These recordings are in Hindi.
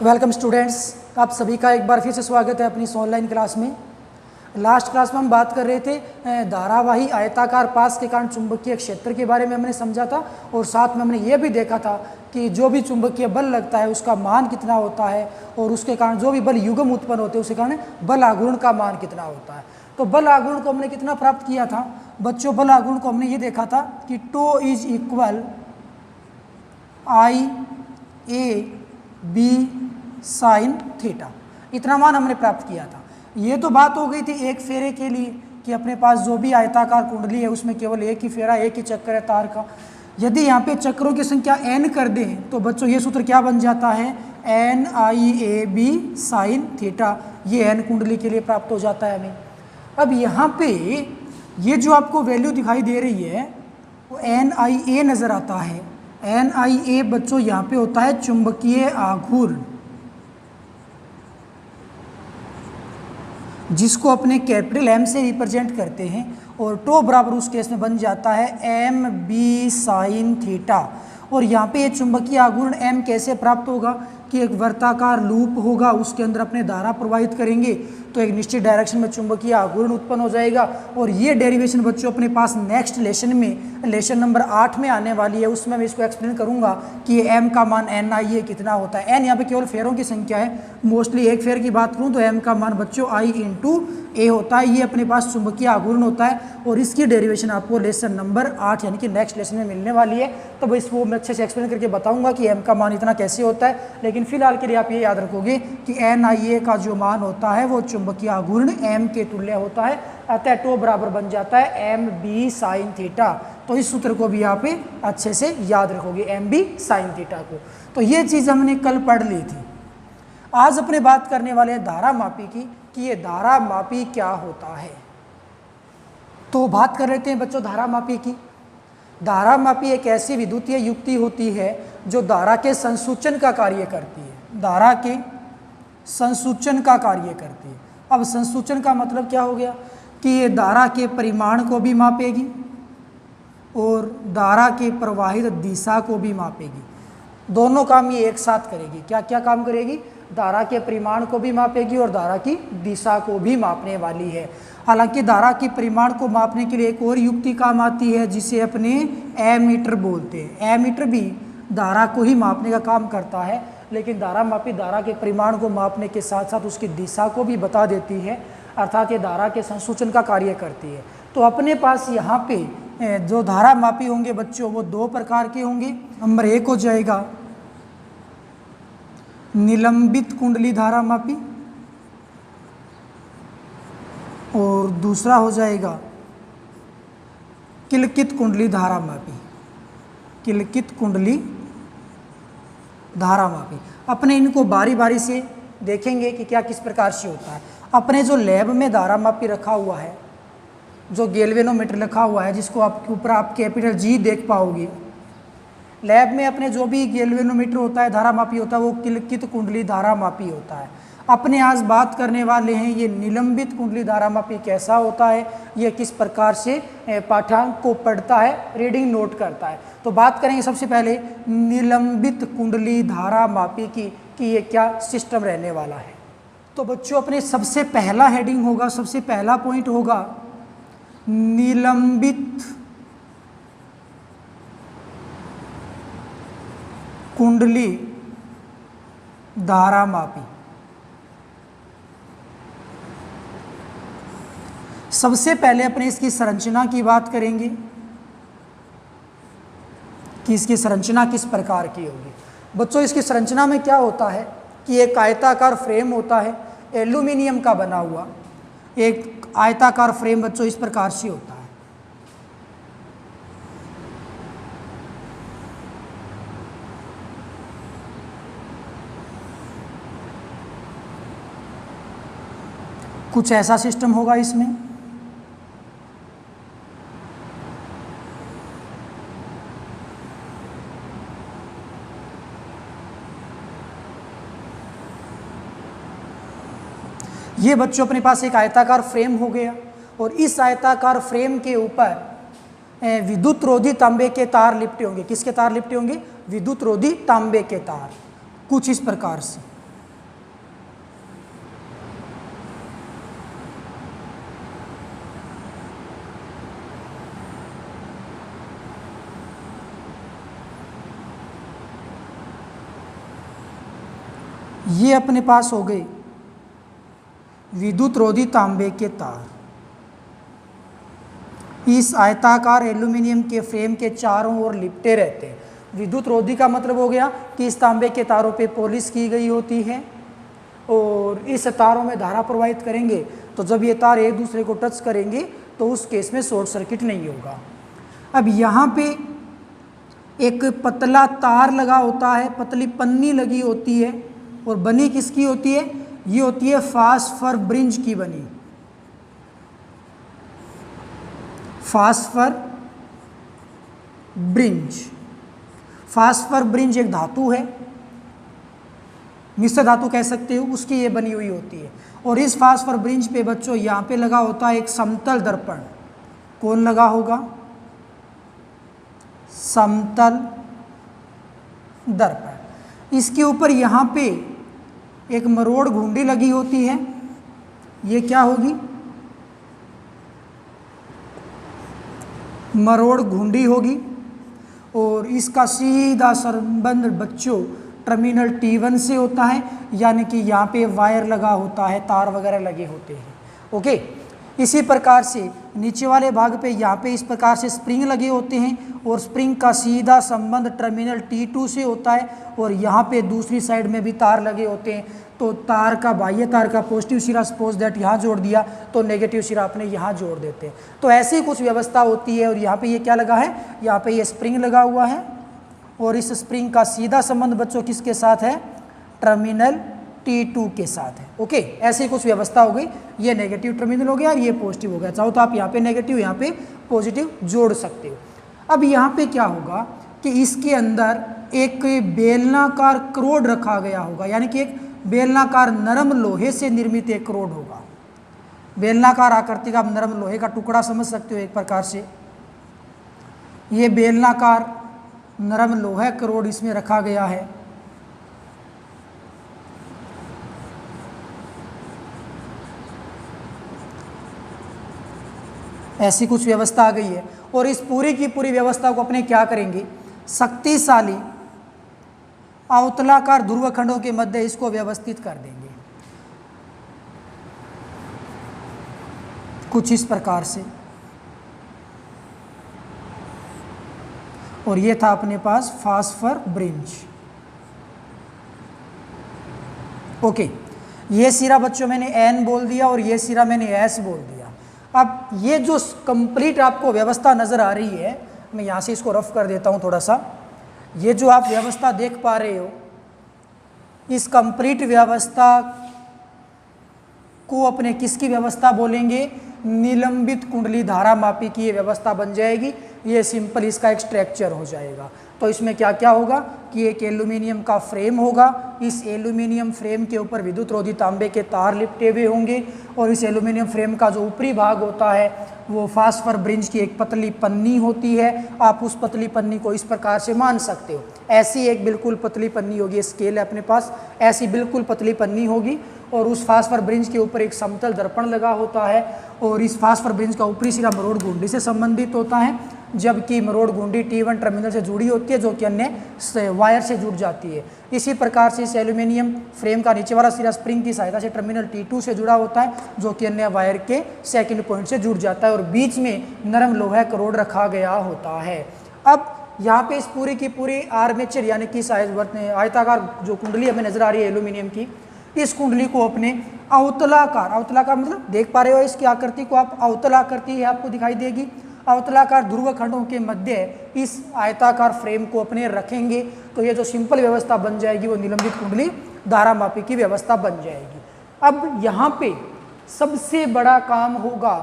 वेलकम स्टूडेंट्स, आप सभी का एक बार फिर से स्वागत है अपनी इस ऑनलाइन क्लास में। लास्ट क्लास में हम बात कर रहे थे धारावाही आयताकार पास के कारण चुंबकीय क्षेत्र के बारे में हमने समझा था, और साथ में हमने ये भी देखा था कि जो भी चुंबकीय बल लगता है उसका मान कितना होता है, और उसके कारण जो भी बल युग्म उत्पन्न होते हैं उसके कारण बल आघूर्ण का मान कितना होता है। तो बल आघूर्ण को हमने कितना प्राप्त किया था बच्चों? बल आघूर्ण को हमने ये देखा था कि tau is equal I A B sine theta, इतना मान हमने प्राप्त किया था। ये तो बात हो गई थी एक फेरे के लिए कि अपने पास जो भी आयताकार कुंडली है उसमें केवल एक ही फेरा, एक ही चक्कर है तार का। यदि यहाँ पे चक्रों की संख्या n कर दें तो बच्चों ये सूत्र क्या बन जाता है? N I A B sine theta. ये n कुंडली के लिए प्राप्त हो जाता है हमें। अब यहाँ पे ये जो आपको वैल्यू दिखाई दे रही है वो एन आई ए नज़र आता है। एन आई ए बच्चों यहाँ पे होता है चुंबकीय आघूर्ण, जिसको अपने कैपिटल एम से रिप्रेजेंट करते हैं, और टो बराबर उस केस में बन जाता है एम बी साइन थीटा। और यहाँ पे ये चुंबकीय आघूर्ण एम कैसे प्राप्त होगा कि एक वर्ताकार लूप होगा, उसके अंदर अपने धारा प्रवाहित करेंगे तो एक निश्चित डायरेक्शन में चुंबकीय आघूर्ण उत्पन्न हो जाएगा। और ये डेरिवेशन बच्चों अपने पास नेक्स्ट लेसन में, लेसन नंबर 8 में आने वाली है, उसमें मैं इसको एक्सप्लेन करूंगा कि एम का मान एन आई ए कितना होता है। एन यहाँ पे केवल फेरों की संख्या है, मोस्टली एक फेर की बात करूँ तो एम का मान बच्चों आई इंटू ए होता है। ये अपने पास चुंबकीय आघूर्ण होता है, और इसकी डेरिवेशन आपको लेसन नंबर 8 यानी कि नेक्स्ट लेसन में मिलने वाली है। तो इसको मैं अच्छे से एक्सप्लेन करके बताऊंगा कि एम का मान इतना कैसे होता है। लेकिन फिलहाल के लिए आप ये याद रखोगे कि एन आई ए का जो मान होता है वो चुंबकीय आघूर्ण एम के तुल्य होता है, अतः टो बराबर बन जाता है एम बी साइन थीटा। तो इस सूत्र को भी आप अच्छे से याद रखोगे, एम बी साइन थीटा को। तो ये चीज़ हमने कल पढ़ ली थी। आज अपने बात करने वाले हैं धारा मापी की कि ये धारा मापी क्या होता है। तो बात कर लेते हैं बच्चों धारा मापी की। धारा मापी एक ऐसी विद्युतीय युक्ति होती है जो धारा के संसूचन का कार्य करती है। धारा के संसूचन का कार्य करती है। अब संसूचन का मतलब क्या हो गया कि ये धारा के परिमाण को भी मापेगी और धारा के प्रवाहित दिशा को भी मापेगी। दोनों काम ये एक साथ करेगी। क्या क्या काम करेगी? धारा के परिमाण को भी मापेगी और धारा की दिशा को भी मापने वाली है। हालांकि धारा की परिमाण को मापने के लिए एक और युक्ति काम आती है जिसे अपने एमीटर बोलते हैं। एमीटर भी धारा को ही मापने का काम करता है, लेकिन धारा मापी धारा के परिमाण को मापने के साथ साथ उसकी दिशा को भी बता देती है, अर्थात ये धारा के संसूचन का कार्य करती है। तो अपने पास यहाँ पे जो धारा मापी होंगे बच्चों वो दो प्रकार के होंगे। नंबर 1 हो जाएगा निलंबित कुंडली धारा मापी, और दूसरा हो जाएगा किलकित कुंडली धारा मापी। किलकित कुंडली धारा मापी अपने इनको बारी बारी से देखेंगे कि क्या किस प्रकार से होता है। अपने जो लैब में धारा मापी रखा हुआ है, जो गैल्वेनोमीटर रखा हुआ है, जिसको आपके ऊपर आप कैपिटल जी देख पाओगे, लैब में अपने जो भी गैल्वेनोमीटर होता है, धारा मापी होता है, वो किलकित कुंडली धारा मापी होता है। अपने आज बात करने वाले हैं ये निलंबित कुंडली धारा मापी कैसा होता है, ये किस प्रकार से पाठ्यांक को पढ़ता है, रीडिंग नोट करता है। तो बात करेंगे सबसे पहले निलंबित कुंडली धारा मापी की कि ये क्या सिस्टम रहने वाला है। तो बच्चों अपने सबसे पहला हेडिंग होगा, सबसे पहला पॉइंट होगा निलंबित कुंडली धारा मापी। सबसे पहले अपने इसकी संरचना की बात करेंगे कि इसकी संरचना किस प्रकार की होगी। बच्चों इसकी संरचना में क्या होता है कि एक आयताकार फ्रेम होता है, एल्यूमिनियम का बना हुआ एक आयताकार फ्रेम बच्चों इस प्रकार से होता है। कुछ ऐसा सिस्टम होगा इसमें। ये बच्चों अपने पास एक आयताकार फ्रेम हो गया, और इस आयताकार फ्रेम के ऊपर विद्युत रोधी तांबे के तार लिपटे होंगे। किसके तार लिपटे होंगे? विद्युत रोधी तांबे के तार, कुछ इस प्रकार से। ये अपने पास हो गए विद्युत रोधी तांबे के तार। इस आयताकार एल्यूमिनियम के फ्रेम के चारों ओर लिपटे रहते हैं। विद्युत रोधी का मतलब हो गया कि इस तांबे के तारों पे पॉलिश की गई होती है और इस तारों में धारा प्रवाहित करेंगे तो जब ये तार एक दूसरे को टच करेंगे तो उस केस में शॉर्ट सर्किट नहीं होगा। अब यहाँ पे एक पतला तार लगा होता है, पतली पन्नी लगी होती है और बनी किसकी होती है? ये होती है फास्फर ब्रिंज की बनी। फास्फर ब्रिंज, फास्फर ब्रिंज एक धातु है, मिश्र धातु कह सकते हो, उसकी ये बनी हुई होती है। और इस फास्फर ब्रिंज पे बच्चों यहाँ पे लगा होता है एक समतल दर्पण। कौन लगा होगा? समतल दर्पण। इसके ऊपर यहाँ पे एक मरोड़ घुंडी लगी होती है। ये क्या होगी? मरोड़ घुंडी होगी। और इसका सीधा संबंध बच्चों टर्मिनल T1 से होता है, यानी कि यहाँ पे वायर लगा होता है, तार वगैरह लगे होते हैं। ओके, इसी प्रकार से नीचे वाले भाग पे यहाँ पे इस प्रकार से स्प्रिंग लगे होते हैं और स्प्रिंग का सीधा संबंध टर्मिनल T2 से होता है और यहाँ पे दूसरी साइड में भी तार लगे होते हैं। तो तार का, बाह्य तार का पॉजिटिव सिरा सपोज दैट यहाँ जोड़ दिया तो नेगेटिव सिरा अपने यहाँ जोड़ देते हैं। तो ऐसी कुछ व्यवस्था होती है। और यहाँ पे ये क्या लगा है? यहाँ पे ये स्प्रिंग लगा हुआ है और इस स्प्रिंग का सीधा संबंध बच्चों किसके साथ है? टर्मिनल T2 के साथ है। ओके, ऐसी कुछ व्यवस्था हो गई। ये नेगेटिव टर्मिनल हो गया और ये पॉजिटिव हो गया। चाहो तो आप यहाँ पे नेगेटिव, यहाँ पे पॉजिटिव जोड़ सकते हो। अब यहाँ पे क्या होगा कि इसके अंदर एक बेलनाकार क्रोड रखा गया होगा, यानी कि एक बेलनाकार नरम लोहे से निर्मित एक क्रोड होगा। बेलनाकार आकृति का आप नरम लोहे का टुकड़ा समझ सकते हो एक प्रकार से। ये बेलनाकार नरम लोहा क्रोड इसमें रखा गया है। ऐसी कुछ व्यवस्था आ गई है और इस पूरी की पूरी व्यवस्था को अपने क्या करेंगे? शक्तिशाली अवतलाकार ध्रुवखंडों के मध्य इसको व्यवस्थित कर देंगे कुछ इस प्रकार से। और ये था अपने पास फास्फर ब्रिंज। ओके, ये सिरा बच्चों मैंने N बोल दिया और ये सिरा मैंने S बोल दिया। अब ये जो कंप्लीट आपको व्यवस्था नज़र आ रही है, मैं यहाँ से इसको रफ कर देता हूँ थोड़ा सा। ये जो आप व्यवस्था देख पा रहे हो, इस कंप्लीट व्यवस्था को अपने किसकी व्यवस्था बोलेंगे? निलंबित कुंडली धारा मापी की ये व्यवस्था बन जाएगी। ये सिंपल इसका एक स्ट्रक्चर हो जाएगा। तो इसमें क्या क्या होगा कि एक एल्यूमिनियम का फ्रेम होगा। इस एल्यूमिनियम फ्रेम के ऊपर विद्युत रोधी तांबे के तार लिपटे हुए होंगे और इस एल्यूमिनियम फ्रेम का जो ऊपरी भाग होता है वो फास्फर ब्रिंज की एक पतली पन्नी होती है। आप उस पतली पन्नी को इस प्रकार से मान सकते हो। ऐसी एक बिल्कुल पतली पन्नी होगी, स्केल है अपने पास, ऐसी बिल्कुल पतली पन्नी होगी और उस फास्फर ब्रिंज के ऊपर एक समतल दर्पण लगा होता है और इस फास्फर ब्रिंज का ऊपरी सिरा मरोड़ घुंडी से संबंधित होता है, जबकि मरोड़ घुंडी T1 टर्मिनल से जुड़ी होती है जो कि अन्य वायर से जुड़ जाती है। इसी प्रकार से इस एल्यूमिनियम फ्रेम का नीचे वाला सिरा स्प्रिंग की सहायता से टर्मिनल T2 से जुड़ा होता है जो कि अन्य वायर के सेकंड पॉइंट से जुड़ जाता है और बीच में नरम लोहा का रोड रखा गया होता है। अब यहाँ पे इस पूरी की पूरी आर्मेचर यानी कि आयताकार जो कुंडली हमें नजर आ रही है एल्यूमिनियम की, इस कुंडली को अपने अवतलाकार, अवतलाकार मतलब देख पा रहे हो इसकी आकृति को आप, अवतलाकृति है आपको दिखाई देगी। अवतलाकार ध्रुव खंडों के मध्य इस आयताकार फ्रेम को अपने रखेंगे तो ये जो सिंपल व्यवस्था बन जाएगी वो निलंबित कुंडली धारा मापी की व्यवस्था बन जाएगी। अब यहाँ पे सबसे बड़ा काम होगा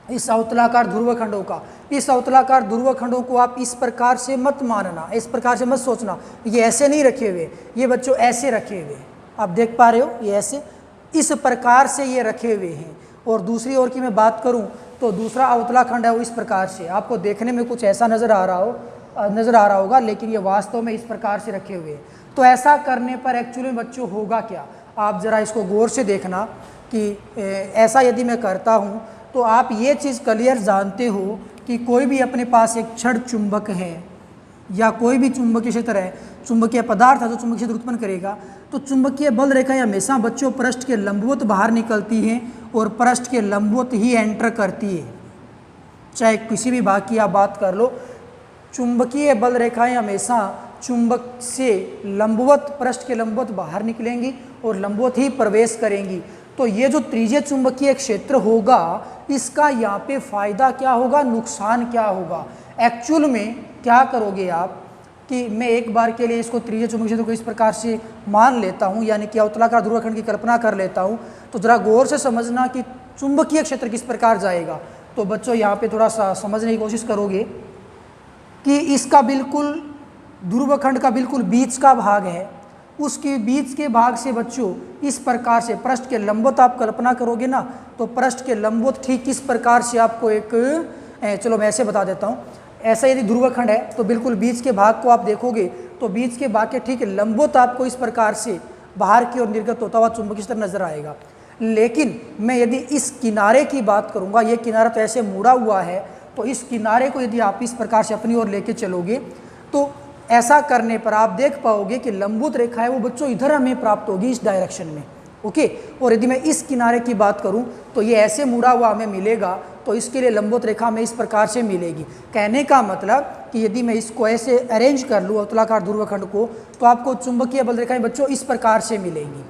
इस अवतलाकार ध्रुव खंडों का। इस अवतलाकार ध्रुव खंडों को आप इस प्रकार से मत मानना, इस प्रकार से मत सोचना ये ऐसे नहीं रखे हुए, ये बच्चों ऐसे रखे हुए, आप देख पा रहे हो ये ऐसे, इस प्रकार से ये रखे हुए हैं। और दूसरी ओर की मैं बात करूं तो दूसरा अवतला खंड है वो इस प्रकार से, आपको देखने में कुछ ऐसा नज़र आ रहा होगा लेकिन ये वास्तव में इस प्रकार से रखे हुए हैं। तो ऐसा करने पर एक्चुअली बच्चों होगा क्या, आप ज़रा इसको गौर से देखना कि ऐसा यदि मैं करता हूँ तो आप ये चीज़ क्लियर जानते हो कि कोई भी अपने पास एक क्षण चुंबक है, या कोई भी चुंबकीय क्षेत्र है, चुंबकीय पदार्थ है जो चुंबकीय क्षेत्र उत्पन्न करेगा, तो चुंबकीय बल रेखाएं हमेशा बच्चों पृष्ठ के लंबवत बाहर निकलती हैं और पृष्ठ के लंबवत ही एंटर करती है। चाहे किसी भी भाग की आप बात कर लो, चुंबकीय बल रेखाएं हमेशा चुंबक से लंबवत, पृष्ठ के लंबवत बाहर निकलेंगी और लंबवत ही प्रवेश करेंगी। तो ये जो त्रिज्यीय चुंबकीय क्षेत्र होगा, इसका यहाँ पे फायदा क्या होगा, नुकसान क्या होगा। एक्चुअल में क्या करोगे आप कि मैं एक बार के लिए इसको त्रिज्यीय चुंबकीय क्षेत्र को इस प्रकार से मान लेता हूँ, यानी कि अवतलाकार ध्रुवखंड की कल्पना कर लेता हूँ। तो जरा गौर से समझना कि चुंबकीय क्षेत्र किस प्रकार जाएगा। तो बच्चों यहाँ पे थोड़ा सा समझने की कोशिश करोगे कि इसका बिल्कुल ध्रुवखंड का बिल्कुल बीच का भाग है, उसके बीच के भाग से बच्चों इस प्रकार से पृष्ठ के लंबवत आप कल्पना करोगे ना, तो पृष्ठ के लंबवत ठीक इस प्रकार से आपको एक, चलो मैं ऐसे बता देता हूँ। ऐसा यदि ध्रुवखंड है तो बिल्कुल बीच के भाग को आप देखोगे तो बीच के भाग के ठीक लंबवत आपको इस प्रकार से बाहर की ओर निर्गत होता हुआ चुंबकीय क्षेत्र नजर आएगा। लेकिन मैं यदि इस किनारे की बात करूँगा, ये किनारा तो ऐसे मुड़ा हुआ है, तो इस किनारे को यदि आप इस प्रकार से अपनी ओर लेके चलोगे तो ऐसा करने पर आप देख पाओगे कि लंबवत रेखा है वो बच्चों इधर हमें प्राप्त होगी, इस डायरेक्शन में। ओके, और यदि मैं इस किनारे की बात करूं तो ये ऐसे मुड़ा हुआ हमें मिलेगा, तो इसके लिए लंबवत रेखा हमें इस प्रकार से मिलेगी। कहने का मतलब कि यदि मैं इसको ऐसे अरेंज कर लूँ अवतलाकार ध्रुवखंड को, तो आपको चुंबकीय बल रेखाएं बच्चों इस प्रकार से मिलेंगी।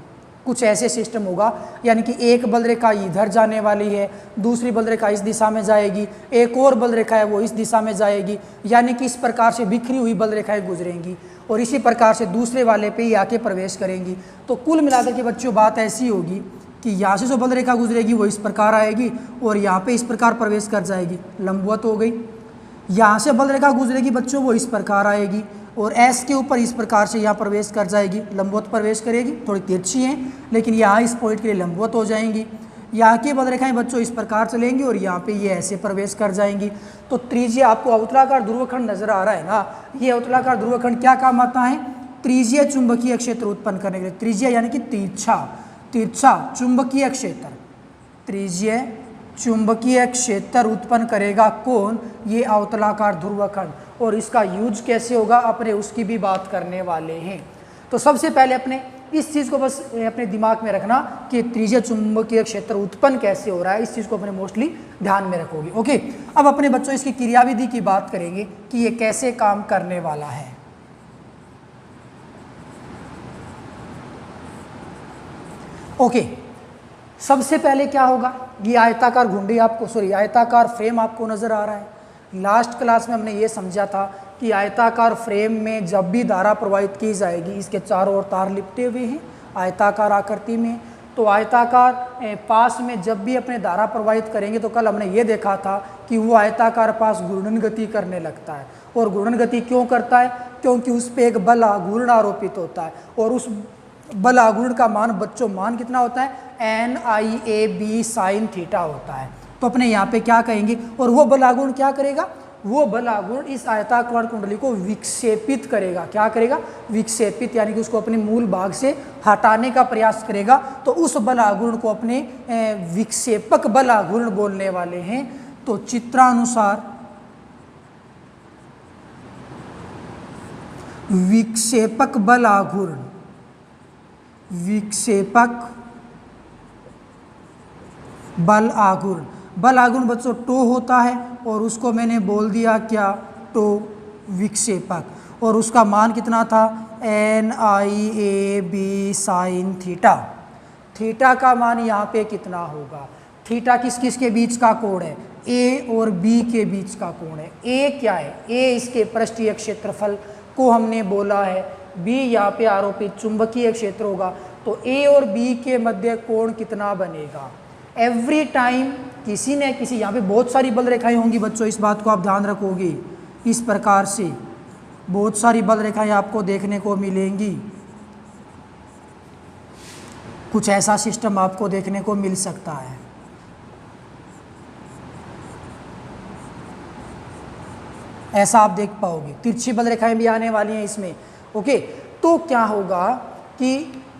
कुछ ऐसे सिस्टम होगा, यानी कि एक बल रेखा इधर जाने वाली है, दूसरी बल रेखा इस दिशा में जाएगी, एक और बल रेखा है वो इस दिशा में जाएगी, यानी कि इस प्रकार से बिखरी हुई बल रेखाएं गुजरेंगी और इसी प्रकार से दूसरे वाले पे ही आके प्रवेश करेंगी। तो कुल मिलाकर के बच्चों बात ऐसी होगी कि यहाँ से जो बल रेखा गुजरेगी वो इस प्रकार आएगी और यहाँ पे इस प्रकार प्रवेश कर जाएगी, लंबवत हो गई। यहाँ से बल रेखा गुजरेगी बच्चों वो इस प्रकार आएगी और एस के ऊपर इस प्रकार से यहाँ प्रवेश कर जाएगी, लंबवत प्रवेश करेगी। थोड़ी तिरछी हैं लेकिन यहाँ इस पॉइंट के लिए लंबवत हो जाएंगी। यहाँ की बल रेखाएं बच्चों इस प्रकार चलेंगी और यहाँ पे ये ऐसे प्रवेश कर जाएंगी। तो त्रिज्यीय आपको अवतलाकार ध्रुवखंड नजर आ रहा है ना, ये अवतलाकार ध्रुवखंड क्या काम आता है, त्रिज्यीय चुंबकीय क्षेत्र उत्पन्न करने के लिए। त्रिज्यीय यानी कि तिरछा चुंबकीय क्षेत्र, त्रिज्यीय चुंबकीय क्षेत्र उत्पन्न करेगा कौन, ये अवतलाकार ध्रुवखंड। और इसका यूज कैसे होगा अपने उसकी भी बात करने वाले हैं। तो सबसे पहले अपने इस चीज़ को बस अपने दिमाग में रखना कि त्रिज्यीय चुंबकीय क्षेत्र उत्पन्न कैसे हो रहा है, इस चीज़ को अपने मोस्टली ध्यान में रखोगे। ओके, अब अपने बच्चों इसकी क्रियाविधि की बात करेंगे कि ये कैसे काम करने वाला है। ओके, सबसे पहले क्या होगा, ये आयताकार घुंडी आपको आयताकार फ्रेम आपको नजर आ रहा है। लास्ट क्लास में हमने ये समझा था कि आयताकार फ्रेम में जब भी धारा प्रवाहित की जाएगी, इसके चारों ओर तार लिपटे हुए हैं आयताकार आकृति में, तो आयताकार पास में जब भी अपने धारा प्रवाहित करेंगे तो कल हमने ये देखा था कि वो आयताकार पास घूर्णन गति करने लगता है। और घूर्णन गति क्यों करता है, क्योंकि उस पर एक बल आघूर्ण आरोपित होता है और उस बल आघूर्ण का मान बच्चों मान कितना होता है, NIAB sin थीटा होता है। तो अपने यहाँ पे क्या कहेंगे, और वो बल आघूर्ण क्या करेगा, वो बल आघूर्ण इस आयताकार कुंडली को विक्षेपित करेगा। क्या करेगा, विक्षेपित, यानी कि उसको अपने मूल भाग से हटाने का प्रयास करेगा। तो उस बल आघूर्ण को अपने विक्षेपक बल आघूर्ण बोलने वाले हैं। तो चित्रानुसार विक्षेपक बल आघूर्ण, विक्षेपक बल आघूर्ण, बल आघूर्ण बच्चों टो होता है और उसको मैंने बोल दिया क्या, टो विक्षेपक, और उसका मान कितना था, NIAB sin थीटा। थीटा का मान यहाँ पे कितना होगा, थीटा किस किस के बीच का कोण है, A और B के बीच का कोण है। A क्या है, A इसके पृष्ठीय क्षेत्रफल को हमने बोला है, B यहाँ पे आरोपित चुंबकीय क्षेत्र होगा। तो A और B के मध्य कोण कितना बनेगा, एवरी टाइम किसी न किसी, यहाँ पे बहुत सारी बल रेखाएं होंगी बच्चों, इस बात को आप ध्यान रखोगे। इस प्रकार से बहुत सारी बल रेखाएं आपको देखने को मिलेंगी, कुछ ऐसा सिस्टम आपको देखने को मिल सकता है। ऐसा आप देख पाओगे, तिरछी बल रेखाएं भी आने वाली हैं इसमें। ओके, तो क्या होगा कि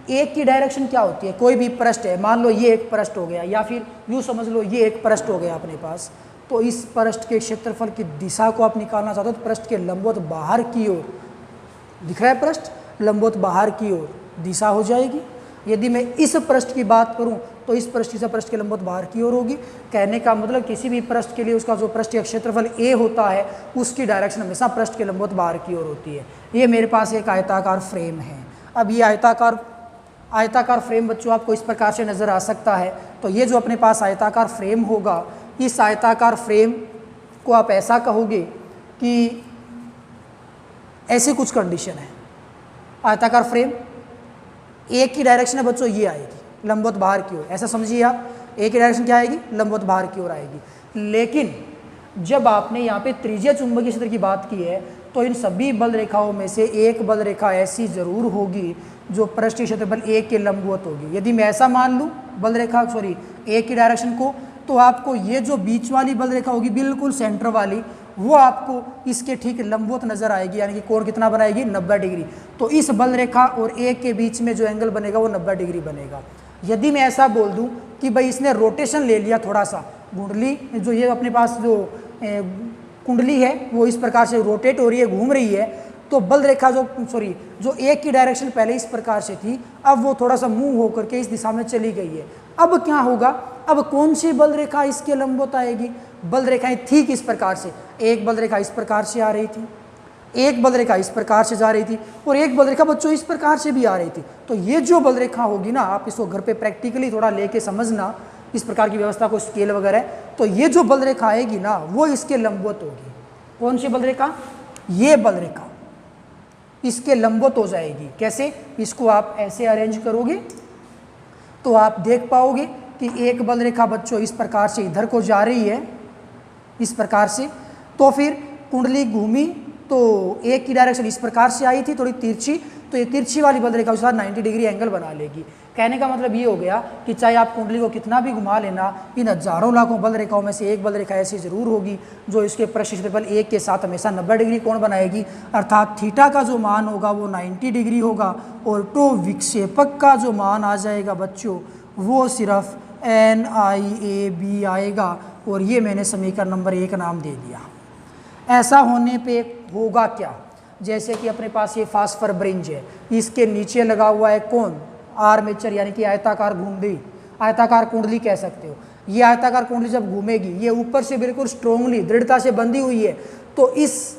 एक की डायरेक्शन क्या होती है, कोई भी पृष्ठ है, मान लो ये एक पृष्ठ हो गया, या फिर यूँ समझ लो ये एक पृष्ठ हो गया अपने पास, तो इस पृष्ठ के क्षेत्रफल की दिशा को आप निकालना चाहते हो तो पृष्ठ के लंबवत बाहर की ओर, दिख रहा है पृष्ठ, लंबवत बाहर की ओर दिशा हो जाएगी। यदि मैं इस पृष्ठ की बात करूं तो इस पृष्ठ से पृष्ठ के लंबवत बाहर की ओर होगी। कहने का मतलब किसी भी पृष्ठ के लिए उसका जो पृष्ठीय क्षेत्रफल ए होता है उसकी डायरेक्शन हमेशा पृष्ठ के लंबवत बाहर की ओर होती है। ये मेरे पास एक आयताकार फ्रेम है। अब ये आयताकार फ्रेम बच्चों आपको इस प्रकार से नज़र आ सकता है। तो ये जो अपने पास आयताकार फ्रेम होगा, इस आयताकार फ्रेम को आप ऐसा कहोगे कि ऐसी कुछ कंडीशन है, आयताकार फ्रेम एक की डायरेक्शन है बच्चों ये आएगी लंबवत बाहर की ओर, ऐसा समझिए आप, एक की डायरेक्शन क्या आएगी, लंबवत बाहर की ओर आएगी। लेकिन जब आपने यहाँ पे त्रिज्यीय चुंबकीय क्षेत्र की बात की है तो इन सभी बल रेखाओं में से एक बल रेखा ऐसी जरूर होगी जो पृष्ठीय क्षेत्रफल ए के लंबवत होगी। यदि मैं ऐसा मान लूँ बल रेखा ए की डायरेक्शन को, तो आपको ये जो बीच वाली बल रेखा होगी बिल्कुल सेंटर वाली, वो आपको इसके ठीक लंबवत नजर आएगी, यानी कि कोण कितना बनाएगी, 90 डिग्री। तो इस बल रेखा और ए के बीच में जो एंगल बनेगा वो 90 डिग्री बनेगा। यदि मैं ऐसा बोल दूं कि भाई इसने रोटेशन ले लिया थोड़ा सा, कुंडली जो ये अपने पास जो कुंडली है वो इस प्रकार से रोटेट हो रही है, घूम रही है, तो बल रेखा जो ए की डायरेक्शन पहले इस प्रकार से थी, अब वो थोड़ा सा मूव होकर के इस दिशा में चली गई है। अब क्या होगा, अब कौन सी बल रेखा इसके लंबवत आएगी, बल रेखाएं थी किस प्रकार से, एक बल रेखा इस प्रकार से आ रही थी, एक बल रेखा इस प्रकार से जा रही थी और एक बल रेखा बच्चों इस प्रकार से भी आ रही थी। तो ये जो बल रेखा होगी ना, आप इसको घर पे प्रैक्टिकली थोड़ा लेके समझना, इस प्रकार की व्यवस्था को स्केल वगैरह, तो ये जो बल रेखा आएगी ना वो इसके लंबवत होगी। कौन सी बल रेखा, ये बल रेखा इसके लंबवत हो जाएगी। कैसे, इसको आप ऐसे अरेंज करोगे तो आप देख पाओगे कि एक बल रेखा बच्चों इस प्रकार से इधर को जा रही है, इस प्रकार से, तो फिर कुंडली घूमी तो एक की डायरेक्शन इस प्रकार से आई थी थोड़ी तिरछी, तो ये तिरछी वाली बल रेखा उसके साथ 90 डिग्री एंगल बना लेगी। कहने का मतलब ये हो गया कि चाहे आप कुंडली को कितना भी घुमा लेना, इन हजारों लाखों बल रेखाओं में से एक बल रेखा ऐसी जरूर होगी जो इसके पृष्ठ क्षेत्रफल एक के साथ हमेशा 90 डिग्री कोण बनाएगी, अर्थात थीटा का जो मान होगा वो 90 डिग्री होगा और तो विक्षेपक का जो मान आ जाएगा बच्चों वो सिर्फ NIAB आएगा। और ये मैंने समीकरण नंबर 1 नाम दे दिया। ऐसा होने पे होगा क्या, जैसे कि अपने पास ये फास्फर ब्रिंज है, इसके नीचे लगा हुआ है कौन, आर्मेचर, यानी कि आयताकार कुंडली, आयताकार कुंडली कह सकते हो। ये आयताकार कुंडली जब घूमेगी, ये ऊपर से बिल्कुल स्ट्रोंगली दृढ़ता से बंधी हुई है, तो इस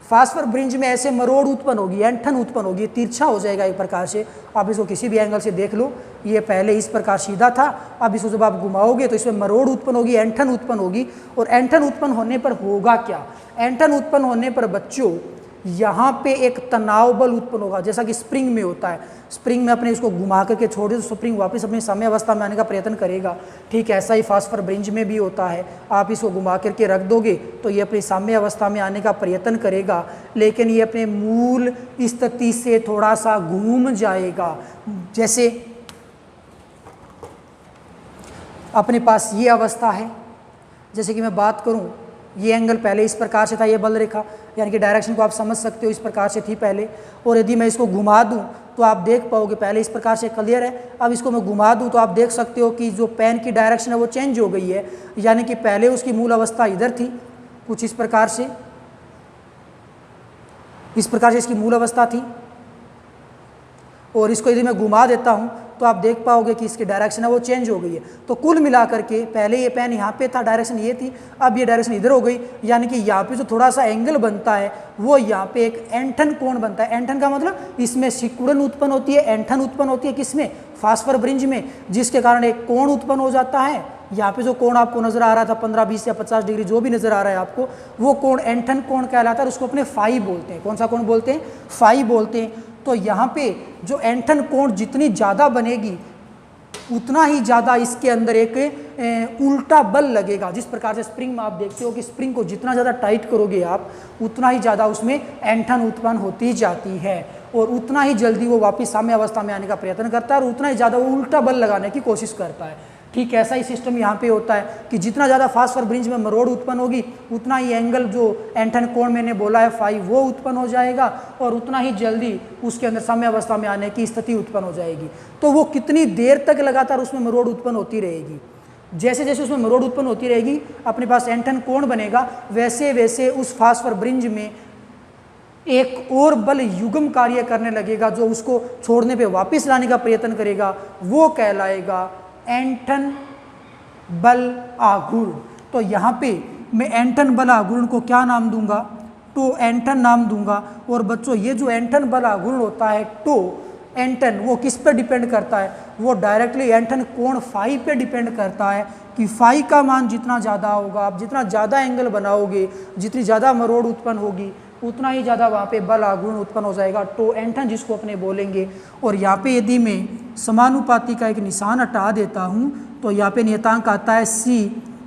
फास्फर ब्रिंज में ऐसे मरोड़ उत्पन्न होगी, ऐंठन उत्पन्न होगी, तिरछा हो जाएगा एक प्रकार से। आप इसको किसी भी एंगल से देख लो, ये पहले इस प्रकार सीधा था, अब इसको जब आप घुमाओगे तो इसमें मरोड़ उत्पन्न होगी, ऐंठन उत्पन्न होगी। और ऐंठन उत्पन्न होने पर होगा क्या, ऐंठन उत्पन्न होने पर बच्चों यहाँ पे एक तनाव बल उत्पन्न होगा, जैसा कि स्प्रिंग में होता है। स्प्रिंग में अपने इसको घुमा करके छोड़ दे तो स्प्रिंग वापस अपनी साम्य अवस्था में आने का प्रयत्न करेगा, ठीक ऐसा ही फास्फर ब्रिंज में भी होता है। आप इसको घुमा करके रख दोगे तो ये अपनी साम्य अवस्था में आने का प्रयत्न करेगा, लेकिन ये अपने मूल स्थिति से थोड़ा सा घूम जाएगा। जैसे अपने पास ये अवस्था है, जैसे कि मैं बात करूं, ये एंगल पहले इस प्रकार से था, ये बल रेखा, यानी कि डायरेक्शन को आप समझ सकते हो इस प्रकार से थी पहले। और यदि मैं इसको घुमा दूं तो आप देख पाओगे, पहले इस प्रकार से क्लियर है, अब इसको मैं घुमा दूं तो आप देख सकते हो कि जो पेन की डायरेक्शन है वो चेंज हो गई है, यानी कि पहले उसकी मूल अवस्था इधर थी, कुछ इस प्रकार से, इस प्रकार से इसकी मूल अवस्था थी। और इसको यदि मैं घुमा देता हूं तो आप देख पाओगे कि इसकी डायरेक्शन है वो चेंज हो गई है। तो कुल मिलाकर के पहले ये पेन यहाँ पे था, डायरेक्शन ये थी, अब ये डायरेक्शन इधर हो गई, यानी कि यहाँ पे जो थोड़ा सा एंगल बनता है वो यहाँ पे एक ऐंठन कोण बनता है। ऐंठन का मतलब इसमें सिकुड़न उत्पन्न होती है, ऐंठन उत्पन्न होती है किसमें, फास्फर ब्रिंज में, जिसके कारण एक कोण उत्पन्न हो जाता है। यहाँ पे जो कोण आपको नजर आ रहा था 15, 20 या 50 डिग्री जो भी नजर आ रहा है आपको, वो कोण ऐंठन कोण कहलाता है, उसको अपने फाई बोलते हैं। कौन सा कोण बोलते हैं, फाई बोलते हैं। तो यहाँ पे जो ऐंठन कोण जितनी ज़्यादा बनेगी उतना ही ज़्यादा इसके अंदर एक उल्टा बल लगेगा। जिस प्रकार से स्प्रिंग में आप देखते हो कि स्प्रिंग को जितना ज़्यादा टाइट करोगे आप, उतना ही ज़्यादा उसमें ऐंठन उत्पन्न होती जाती है और उतना ही जल्दी वो वापस साम्य अवस्था में आने का प्रयत्न करता है और उतना ही ज़्यादा वो उल्टा बल लगाने की कोशिश करता है। ठीक ऐसा ही सिस्टम यहाँ पे होता है कि जितना ज़्यादा फास्फर ब्रिंज में मरोड़ उत्पन्न होगी, उतना ही एंगल जो ऐंठन कोण मैंने बोला है फाई वो उत्पन्न हो जाएगा और उतना ही जल्दी उसके अंदर साम्य अवस्था में आने की स्थिति उत्पन्न हो जाएगी। तो वो कितनी देर तक लगातार उसमें मरोड़ उत्पन्न होती रहेगी, जैसे जैसे उसमें मरोड़ उत्पन्न होती रहेगी अपने पास एंटन कोण बनेगा, वैसे वैसे उस फास्फर ब्रिंज में एक और बल युग्म कार्य करने लगेगा जो उसको छोड़ने पे वापस लाने का प्रयत्न करेगा, वो कहलाएगा एंटन बल आघूर्ण। तो यहाँ पे मैं एंटन बल आघूर्ण को क्या नाम दूंगा, टो एंटन नाम दूंगा। और बच्चों ये जो एंटन बल आघूर्ण होता है टो एंटन, वो किस पे डिपेंड करता है, वो डायरेक्टली एंटन कोण फाई पे डिपेंड करता है कि फाई का मान जितना ज़्यादा होगा, आप जितना ज़्यादा एंगल बनाओगे, जितनी ज़्यादा मरोड़ उत्पन्न होगी, उतना ही ज़्यादा वहाँ पे बल आघूर्ण उत्पन्न हो जाएगा, टो एंटन जिसको अपने बोलेंगे। और यहाँ पे यदि मैं समानुपाती का एक निशान हटा देता हूँ तो यहाँ पे नियतांक आता है सी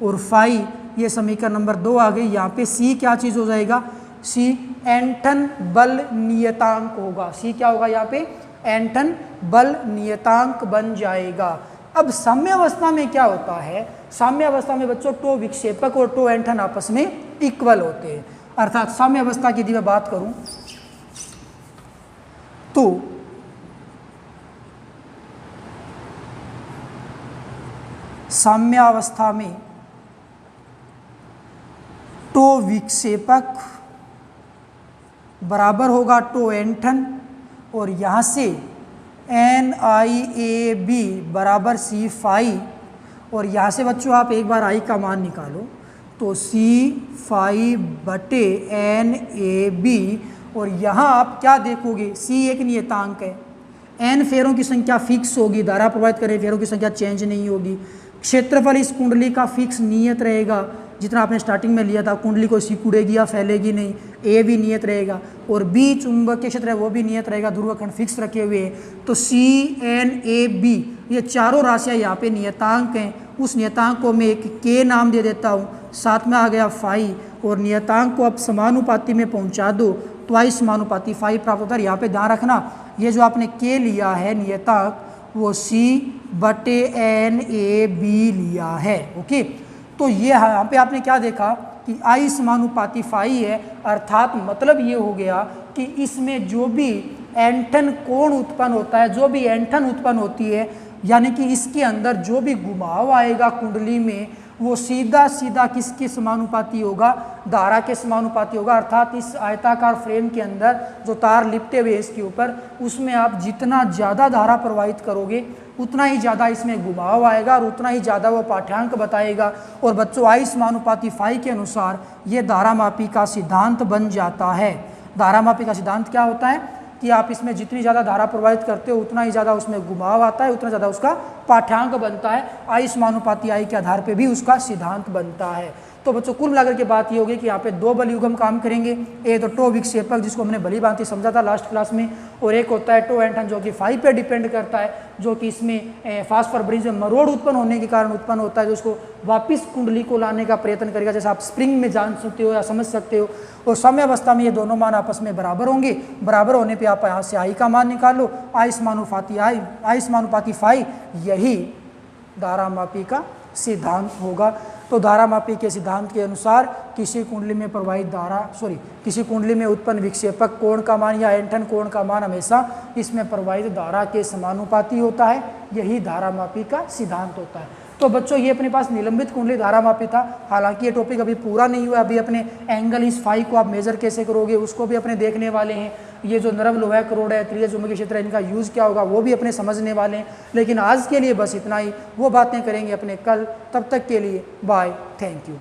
और फाई, ये समीकरण नंबर 2 आ गई। यहाँ पे सी क्या चीज़ हो जाएगा, सी एंटन बल नियतांक होगा। सी क्या होगा यहाँ पे, एंटन बल नियतांक बन जाएगा। अब साम्य अवस्था में क्या होता है, साम्य अवस्था में बच्चों टो विक्षेपक और टो एंटन आपस में इक्वल होते हैं। अर्थात साम्य अवस्था की यदि मैं बात करूं तो साम्यावस्था में टो विक्षेपक बराबर होगा टो एंटन, और यहाँ से NIAB बराबर सी फाई, और यहाँ से बच्चों आप एक बार आई का मान निकालो तो सी फाई बटे NAB, और यहाँ आप क्या देखोगे, सी एक नियतांक है, n फेरों की संख्या फिक्स होगी, धारा प्रवाहित करे फेरों की संख्या चेंज नहीं होगी, क्षेत्रफल इस कुंडली का फिक्स नियत रहेगा जितना आपने स्टार्टिंग में लिया था, कुंडली को सिकुड़ेगी या फैलेगी नहीं, ए भी नियत रहेगा, और बी चुंबकीय क्षेत्र है वो भी नियत रहेगा, ध्रुवखंड फिक्स रखे हुए हैं। तो CNAB ये चारों राशियाँ यहाँ पे नियतांक हैं। उस नियतांक को मैं एक के नाम दे देता हूँ, साथ में आ गया फाई, और नियतांक को आप समानुपाती में पहुँचा दो तो आई समानुपाती फाई प्राप्त होता है। यहाँ पे ध्यान रखना, ये जो आपने के लिया है नियतांक वो C बटे NAB लिया है। ओके, तो ये यहाँ पे आपने क्या देखा कि आई समानुपाती फाई है, अर्थात मतलब ये हो गया कि इसमें जो भी एंटन कोण उत्पन्न होता है, जो भी एंटन उत्पन्न होती है, यानी कि इसके अंदर जो भी घुमाव आएगा कुंडली में, वो सीधा सीधा किसके समानुपाती होगा, धारा के समानुपाती होगा। अर्थात इस आयताकार फ्रेम के अंदर जो तार लिपटे हुए इसके ऊपर, उसमें आप जितना ज़्यादा धारा प्रवाहित करोगे उतना ही ज़्यादा इसमें घुमाव आएगा और उतना ही ज़्यादा वो पाठ्यांक बताएगा। और बच्चों आई समानुपाती फाई के अनुसार ये धारामापी का सिद्धांत बन जाता है। धारामापी का सिद्धांत क्या होता है कि आप इसमें जितनी ज़्यादा धारा प्रवाहित करते हो उतना ही ज़्यादा उसमें घुमाव आता है, उतना ज़्यादा उसका पाठ्यांक बनता है। आई समानुपाती आई के आधार पे भी उसका सिद्धांत बनता है। तो बच्चों कुल मिलाकर के बात ये होगी कि यहाँ पे दो बल युग्म काम करेंगे, एक तो टो विक्षेपक जिसको हमने भली भांति समझा था लास्ट क्लास में, और एक होता है टो एंटन जो कि फाई पे डिपेंड करता है, जो कि इसमें फास्फर ब्रिज में मरोड़ उत्पन्न होने के कारण उत्पन्न होता है, जो उसको वापस कुंडली को लाने का प्रयत्न करेगा, जैसे आप स्प्रिंग में जान सकते हो या समझ सकते हो। और साम्य अवस्था में ये दोनों मान आपस में बराबर होंगे, बराबर होने पर आप यहाँ से आई का मान निकालो, आई समानुपाती फाई, यही धारामापी का सिद्धांत होगा। तो धारामापी के सिद्धांत के अनुसार किसी कुंडली में प्रवाहित किसी कुंडली में उत्पन्न विक्षेपक कोण का मान या एंटन कोण का मान हमेशा इसमें प्रवाहित धारा के समानुपाती होता है। यही धारामापी का सिद्धांत होता है। तो बच्चों ये अपने पास निलंबित कुंडली धारामापी था। हालांकि ये टॉपिक अभी पूरा नहीं हुआ, अभी अपने एंगल इस फाई को आप मेजर कैसे करोगे उसको भी अपने देखने वाले हैं। ये जो नरव लोहा करोड़ है, तृतीय चुंबकीय क्षेत्र है, इनका यूज़ क्या होगा वो भी अपने समझने वाले हैं। लेकिन आज के लिए बस इतना ही, वो बातें करेंगे अपने कल। तब तक के लिए बाय, थैंक यू।